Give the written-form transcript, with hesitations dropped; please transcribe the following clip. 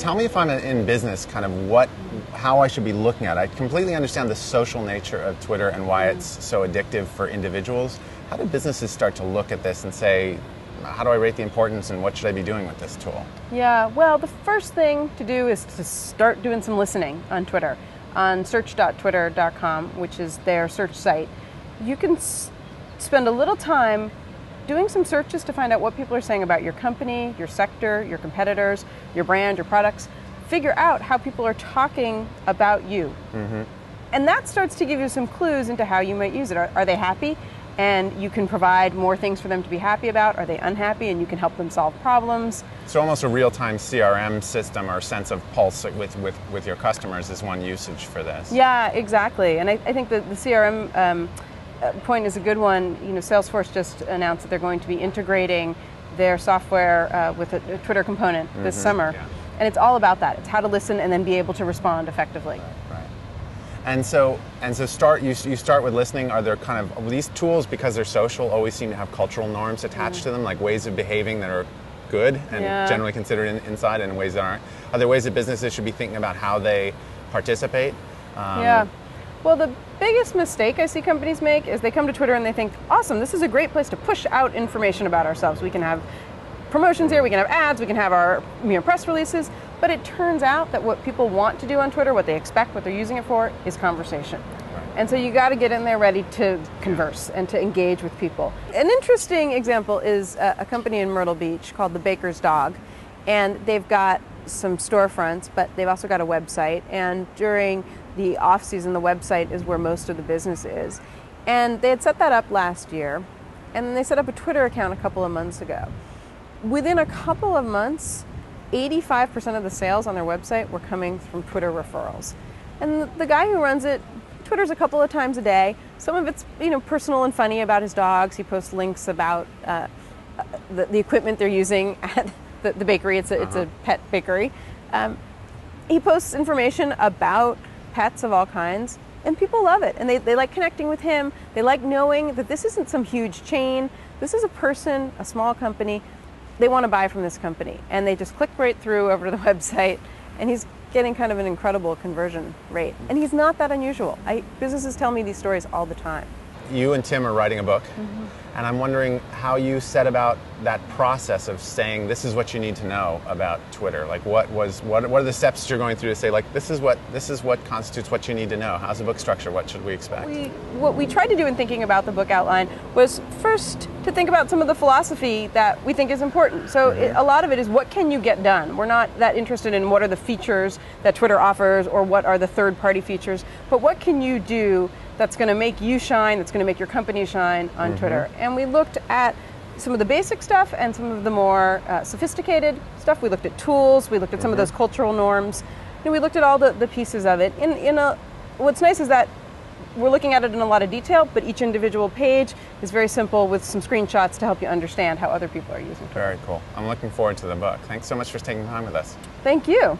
tell me if I'm in business, kind of how I should be looking at it. I completely understand the social nature of Twitter and why it's so addictive for individuals. How do businesses start to look at this and say, how do I rate the importance and what should I be doing with this tool? Yeah, well, the first thing to do is to start doing some listening on Twitter. On search.twitter.com, which is their search site, you can spend a little time doing some searches to find out what people are saying about your company, your sector, your competitors, your brand, your products. Figure out how people are talking about you. Mm-hmm. And that starts to give you some clues into how you might use it. Are they happy? And you can provide more things for them to be happy about. Are they unhappy? And you can help them solve problems. So almost a real-time CRM system or sense of pulse with your customers is one usage for this. Yeah, exactly. And I think that the CRM point is a good one. You know, Salesforce just announced that they're going to be integrating their software with a Twitter component this summer. Yeah. And it's all about that. It's how to listen and then be able to respond effectively. Right. And so you start with listening. Are there kind of these tools, because they're social, always seem to have cultural norms attached to them, like ways of behaving that are good and generally considered inside, and ways that aren't? Are there ways that businesses should be thinking about how they participate? Yeah. Well, the biggest mistake I see companies make is they come to Twitter and they think, awesome, this is a great place to push out information about ourselves. We can have promotions here, we can have ads, we can have our press releases, but it turns out that what people want to do on Twitter, what they expect, what they're using it for, is conversation. Right. And so you got to get in there ready to converse and to engage with people. An interesting example is a company in Myrtle Beach called The Baker's Dog, and they've got some storefronts, but they've also got a website, and during the off-season, the website is where most of the business is. And they had set that up last year, and then they set up a Twitter account a couple of months ago. Within a couple of months, 85% of the sales on their website were coming from Twitter referrals. And the guy who runs it Twitters a couple of times a day. Some of it's personal and funny about his dogs. He posts links about the equipment they're using at the bakery. It's a pet bakery. He posts information about pets of all kinds, and people love it. And they like connecting with him. They like knowing that this isn't some huge chain. This is a person, a small company. They want to buy from this company, and they just click right through over to the website, and he's getting kind of an incredible conversion rate. And he's not that unusual. Businesses tell me these stories all the time. You and Tim are writing a book, and I'm wondering how you set about that process of saying this is what you need to know about Twitter. Like, what are the steps that you're going through to say, like, this is what constitutes what you need to know? How's the book structure? What should we expect? What we tried to do in thinking about the book outline was first to think about some of the philosophy that we think is important. So a lot of it is, what can you get done? We're not that interested in what are the features that Twitter offers or what are the third-party features, but what can you do that's going to make you shine, that's going to make your company shine on Twitter. And we looked at some of the basic stuff and some of the more sophisticated stuff. We looked at tools, we looked at some of those cultural norms, and we looked at all the pieces of it. What's nice is that we're looking at it in a lot of detail, but each individual page is very simple with some screenshots to help you understand how other people are using Twitter. Very cool. I'm looking forward to the book. Thanks so much for taking time with us. Thank you.